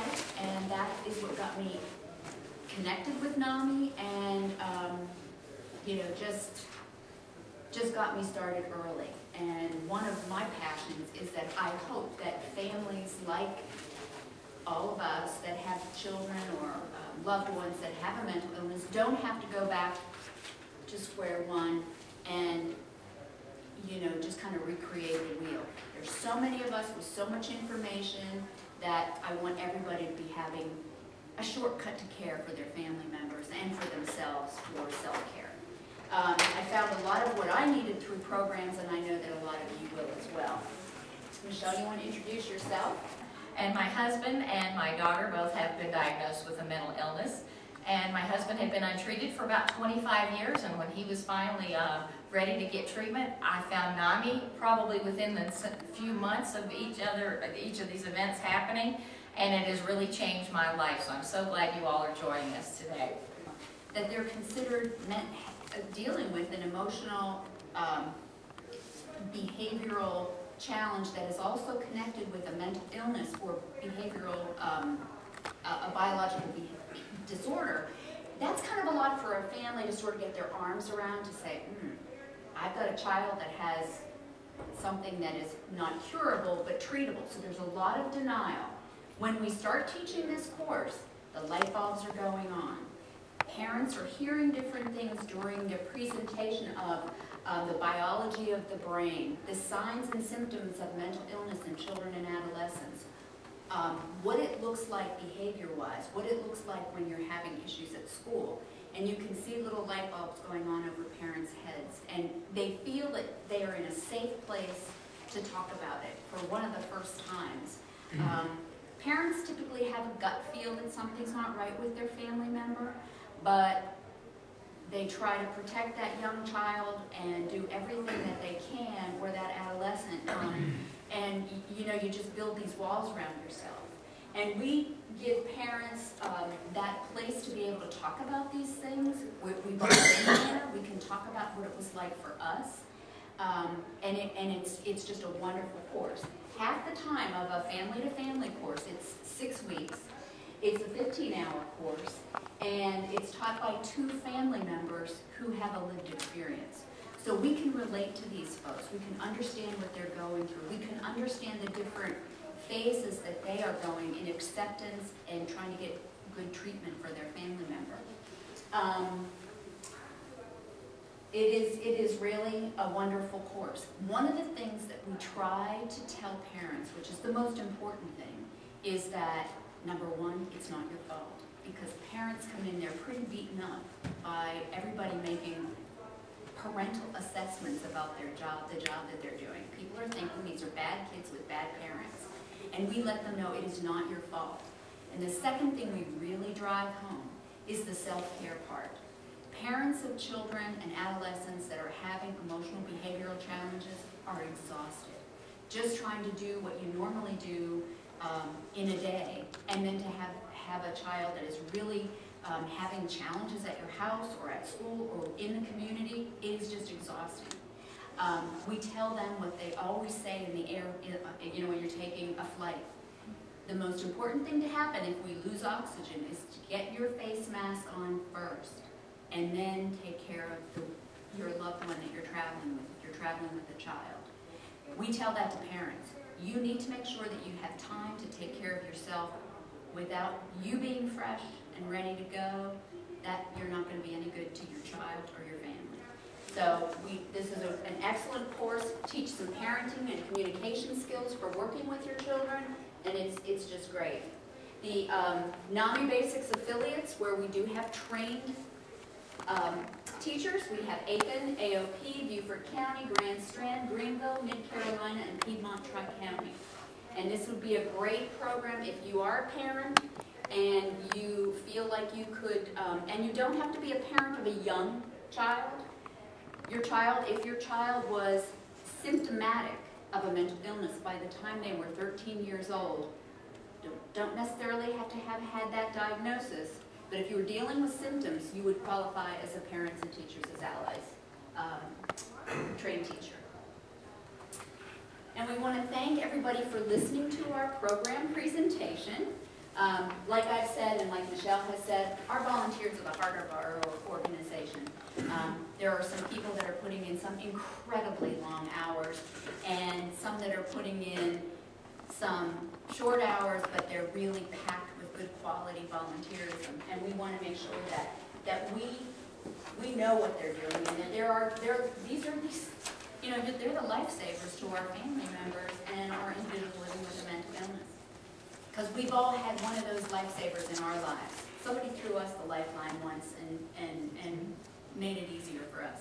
life, and that is what got me connected with NAMI, and you know, just got me started early. And one of my passions is that I hope that families like all of us that have children or loved ones that have a mental illness don't have to go back to square one and, you know, just kind of recreate the wheel. There's so many of us with so much information that I want everybody to be having a shortcut to care for their family members and for themselves for self-care. I found a lot of what I needed through programs, and I know that a lot of you will as well. Michelle, you want to introduce yourself? And my husband and my daughter both have been diagnosed with a mental illness. And my husband had been untreated for about 25 years, and when he was finally ready to get treatment, I found NAMI probably within the few months of each of these events happening, and it has really changed my life. So I'm so glad you all are joining us today. That they're considered dealing with an emotional, behavioral challenge that is also connected with a mental illness or behavioral, a biological disorder. That's kind of a lot for a family to sort of get their arms around, to say, I've got a child that has something that is not curable but treatable. So there's a lot of denial. When we start teaching this course, the light bulbs are going on. Parents are hearing different things during their presentation of the biology of the brain, the signs and symptoms of mental illness in children and adolescents, what it looks like behavior-wise, what it looks like when you're having issues at school. And you can see little light bulbs going on over parents' heads, and they feel that they are in a safe place to talk about it for one of the first times. Parents typically have a gut feel that something's not right with their family member, but they try to protect that young child and do everything that they can, or that adolescent, and you know, you just build these walls around yourself. And we give parents that place to be able to talk about these things. We've all been there. We can talk about what it was like for us, and it's just a wonderful course. Half the time of a family-to-family course, it's 6 weeks. It's a 15-hour course, and it's taught by 2 family members who have a lived experience. So we can relate to these folks. We can understand what they're going through. We can understand the different phases that they are going in acceptance and trying to get good treatment for their family member. It is really a wonderful course. One of the things that we try to tell parents, which is the most important thing, is that number one, it's not your fault, because parents come in there pretty beaten up by everybody making parental assessments about their job, the job that they're doing. People are thinking these are bad kids with bad parents, and we let them know it is not your fault. And the second thing we really drive home is the self-care part. Parents of children and adolescents that are having emotional behavioral challenges are exhausted. Just trying to do what you normally do in a day, and then to have a child that is really having challenges at your house or at school or in the community, it is just exhausting. We tell them what they always say in the air, you know, when you're taking a flight. The most important thing to happen if we lose oxygen is to get your face mask on first, and then take care of your loved one that you're traveling with, if you're traveling with a child. We tell that to parents. You need to make sure that you have time to take care of yourself. Without you being fresh and ready to go, that you're not going to be any good to your child or your family. So this is an excellent course. Teach some parenting and communication skills for working with your children, and it's just great. The NAMI Basics affiliates, where we do have trained teachers, we have Aiken, AOP, Beaufort County, Grand Strand, Greenville, Mid-Carolina, and Piedmont Tri-County. And this would be a great program if you are a parent and you feel like you could, and you don't have to be a parent of a young child. If your child was symptomatic of a mental illness by the time they were 13 years old, don't necessarily have to have had that diagnosis, but if you were dealing with symptoms, you would qualify as a Parents and Teachers as Allies trained teacher. And we want to thank everybody for listening to our program presentation. Like I've said, and like Michelle has said, our volunteers are the heart of our organization. There are some people that are putting in some incredibly long hours, and some that are putting in some short hours, but they're really packed with good quality volunteerism. And we want to make sure that we know what they're doing, and that these you know, they're the lifesavers to our family members and our individuals living with a mental illness. Because we've all had one of those lifesavers in our lives. Somebody threw us the lifeline once and made it easier for us.